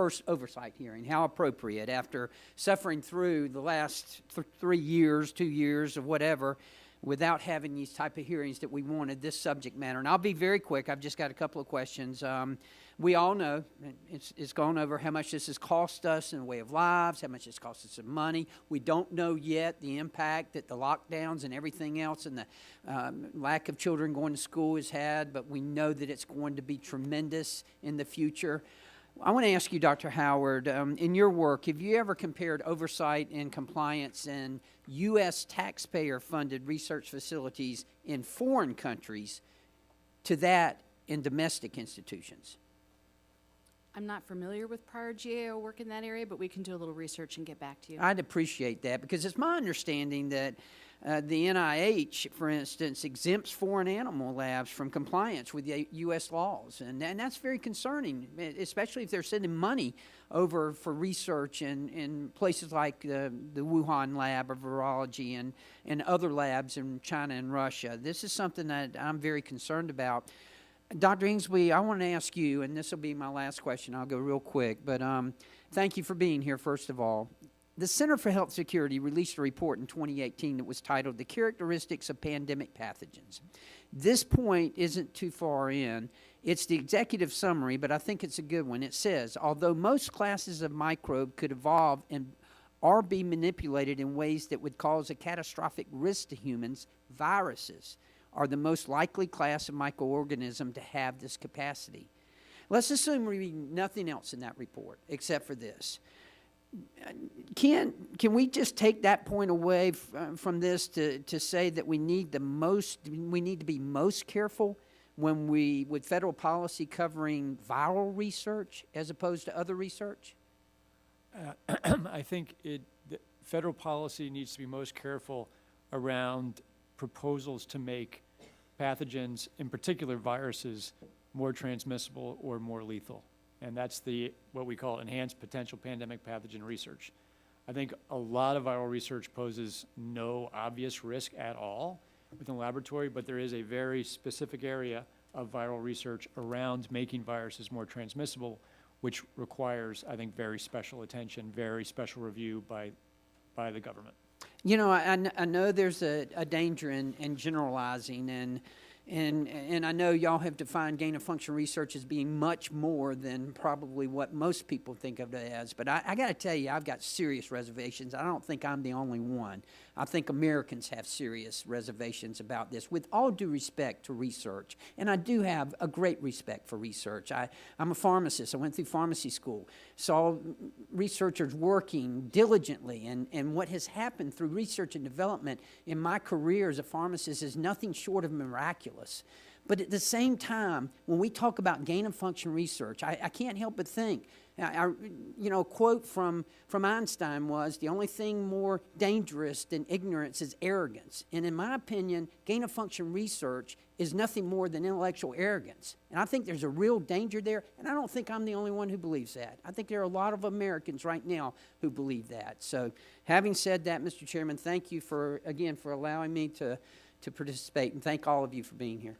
first oversight hearing. How appropriate after suffering through the last 3 years, 2 years, or whatever, without having these type of hearings that we wanted, this subject matter. And I'll be very quick. I've just got a couple of questions. We all know, it's gone over how much this has cost us in the way of lives, how much it's cost us in money. We don't know yet the impact that the lockdowns and everything else and the lack of children going to school has had, but we know that it's going to be tremendous in the future. I want to ask you, Dr. Howard, in your work, have you ever compared oversight and compliance in U.S. taxpayer-funded research facilities in foreign countries to that in domestic institutions? I'm not familiar with prior GAO work in that area, but we can do a little research and get back to you. I'd appreciate that, because it's my understanding that the NIH, for instance, exempts foreign animal labs from compliance with the U.S. laws, and that's very concerning, especially if they're sending money over for research in places like the Wuhan lab of virology and other labs in China and Russia. This is something that I'm very concerned about. Dr. Ingsley, I want to ask you, and this will be my last question. I'll go real quick, but thank you for being here, first of all. The Center for Health Security released a report in 2018 that was titled The Characteristics of Pandemic Pathogens. This point isn't too far in. It's the executive summary, but I think it's a good one. It says, although most classes of microbe could evolve and or be manipulated in ways that would cause a catastrophic risk to humans, viruses are the most likely class of microorganism to have this capacity. Let's assume we read nothing else in that report except for this. Can we just take that point away from this to say that we need to be most careful when with federal policy covering viral research as opposed to other research? I think the federal policy needs to be most careful around proposals to make pathogens, in particular viruses, more transmissible or more lethal. And that's what we call enhanced potential pandemic pathogen research. I think a lot of viral research poses no obvious risk at all within the laboratory, but there is a very specific area of viral research around making viruses more transmissible, which requires, I think, very special attention, very special review by the government. You know, I know there's a danger in generalizing, and I know y'all have defined gain-of-function research as being much more than probably what most people think of it as. But I got to tell you, I've got serious reservations. I don't think I'm the only one. I think Americans have serious reservations about this, with all due respect to research. And I do have a great respect for research. I'm a pharmacist. I went through pharmacy school, saw researchers working diligently, and what has happened through research and development in my career as a pharmacist is nothing short of miraculous. But at the same time, when we talk about gain-of-function research, I can't help but think, a quote from Einstein was, the only thing more dangerous than ignorance is arrogance. And in my opinion, gain-of-function research is nothing more than intellectual arrogance. And I think there's a real danger there, and I don't think I'm the only one who believes that. I think there are a lot of Americans right now who believe that. So having said that, Mr. Chairman, thank you again for allowing me to participate, and thank all of you for being here.